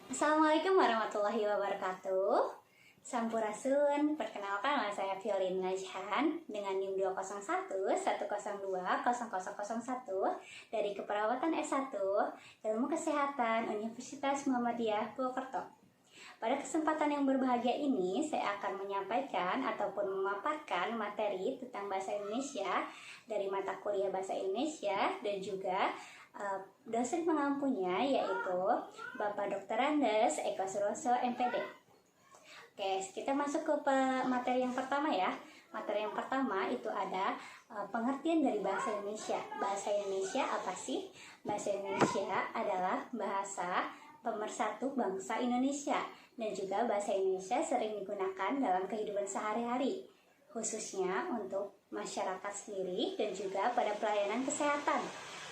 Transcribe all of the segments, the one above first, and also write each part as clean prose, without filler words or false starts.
Assalamualaikum warahmatullahi wabarakatuh. Sampurasun, perkenalkan nama saya Violin Najhan dengan NIM 201-102-0001 dari Keperawatan S1 Ilmu Kesehatan Universitas Muhammadiyah Purwokerto. Pada kesempatan yang berbahagia ini, saya akan menyampaikan ataupun memaparkan materi tentang bahasa Indonesia dari mata kuliah bahasa Indonesia dan juga dosen pengampunya, yaitu Bapak Dr. Andes Eko Suroso MPD. Oke, kita masuk ke materi yang pertama ya. Materi yang pertama itu ada pengertian dari bahasa Indonesia. Bahasa Indonesia apa sih? Bahasa Indonesia adalah bahasa pemersatu bangsa Indonesia, dan juga bahasa Indonesia sering digunakan dalam kehidupan sehari-hari, khususnya untuk masyarakat sendiri dan juga pada pelayanan kesehatan.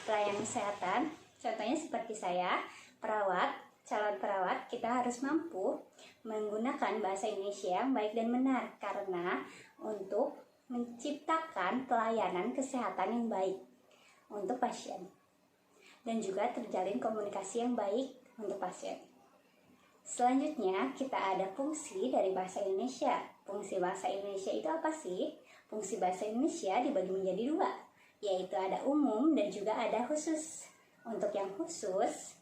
Pelayanan kesehatan, contohnya seperti saya, perawat, calon perawat, kita harus mampu menggunakan bahasa Indonesia yang baik dan benar, karena untuk menciptakan pelayanan kesehatan yang baik untuk pasien, dan juga terjalin komunikasi yang baik untuk pasien. Selanjutnya, kita ada fungsi dari bahasa Indonesia. Fungsi bahasa Indonesia itu apa sih? Fungsi bahasa Indonesia dibagi menjadi dua, yaitu ada umum dan juga ada khusus. Untuk yang khusus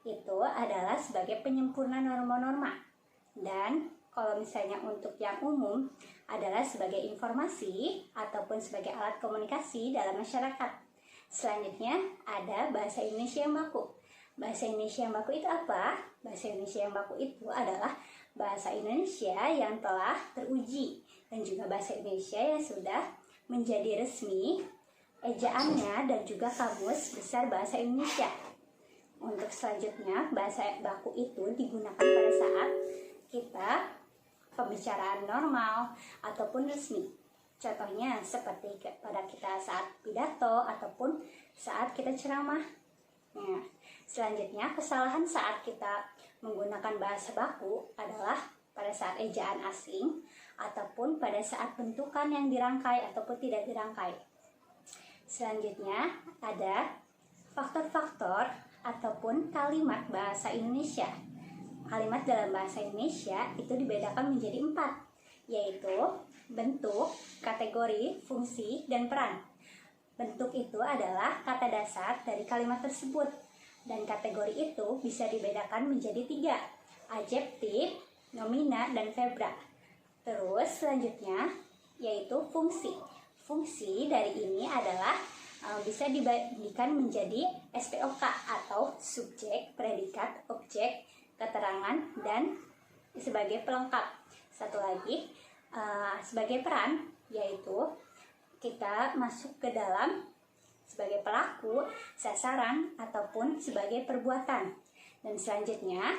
itu adalah sebagai penyempurna norma-norma, dan kalau misalnya untuk yang umum adalah sebagai informasi ataupun sebagai alat komunikasi dalam masyarakat. Selanjutnya ada bahasa Indonesia yang baku. Bahasa Indonesia yang baku itu apa? Bahasa Indonesia yang baku itu adalah bahasa Indonesia yang telah teruji, dan juga bahasa Indonesia yang sudah menjadi resmi ejaannya dan juga kamus besar bahasa Indonesia. Untuk selanjutnya, bahasa baku itu digunakan pada saat kita pembicaraan normal ataupun resmi. Contohnya seperti pada kita saat pidato ataupun saat kita ceramah. Nah, selanjutnya kesalahan saat kita menggunakan bahasa baku adalah pada saat ejaan asing ataupun pada saat bentukan yang dirangkai ataupun tidak dirangkai. Selanjutnya ada faktor-faktor ataupun kalimat bahasa Indonesia. Kalimat dalam bahasa Indonesia itu dibedakan menjadi 4, yaitu bentuk, kategori, fungsi, dan peran. Bentuk itu adalah kata dasar dari kalimat tersebut, dan kategori itu bisa dibedakan menjadi 3, adjektif, nomina, dan verbra. Terus selanjutnya yaitu fungsi. Fungsi dari ini adalah bisa dibagikan menjadi SPOK atau subjek, predikat, objek, keterangan, dan sebagai pelengkap. Satu lagi sebagai peran, yaitu kita masuk ke dalam sebagai pelaku, sasaran, ataupun sebagai perbuatan. Dan selanjutnya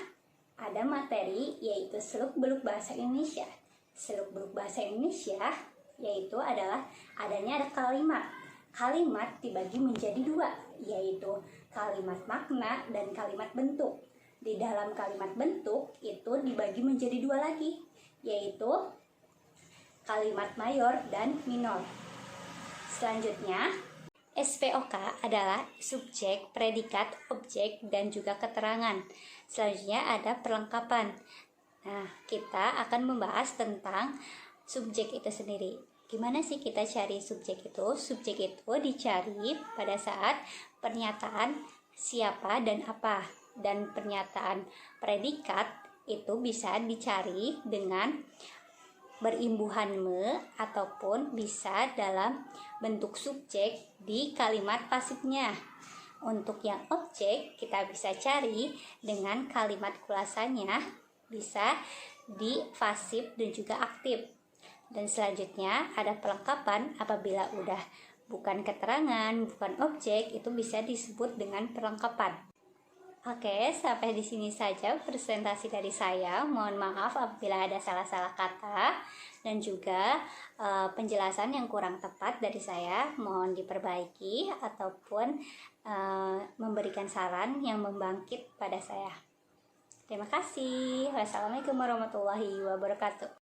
ada materi, yaitu seluk-beluk bahasa Indonesia. Seluk-beluk bahasa Indonesia yaitu adalah adanya ada kalimat. Kalimat dibagi menjadi 2, yaitu kalimat makna dan kalimat bentuk. Di dalam kalimat bentuk itu dibagi menjadi 2 lagi, yaitu kalimat mayor dan minor. Selanjutnya, SPOK adalah subjek, predikat, objek, dan juga keterangan. Selanjutnya ada perlengkapan. Nah, kita akan membahas tentang subjek itu sendiri. Gimana sih kita cari subjek itu? Subjek itu dicari pada saat pernyataan siapa dan apa. Dan pernyataan predikat itu bisa dicari dengan berimbuhan me ataupun bisa dalam bentuk subjek di kalimat pasifnya. Untuk yang objek kita bisa cari dengan kalimat kulasanya, bisa di pasif dan juga aktif. Dan selanjutnya ada pelengkapan. Apabila udah bukan keterangan, bukan objek, itu bisa disebut dengan perlengkapan. Oke, sampai di sini saja presentasi dari saya. Mohon maaf apabila ada salah-salah kata dan juga penjelasan yang kurang tepat dari saya. Mohon diperbaiki ataupun memberikan saran yang membangkit pada saya. Terima kasih. Wassalamualaikum warahmatullahi wabarakatuh.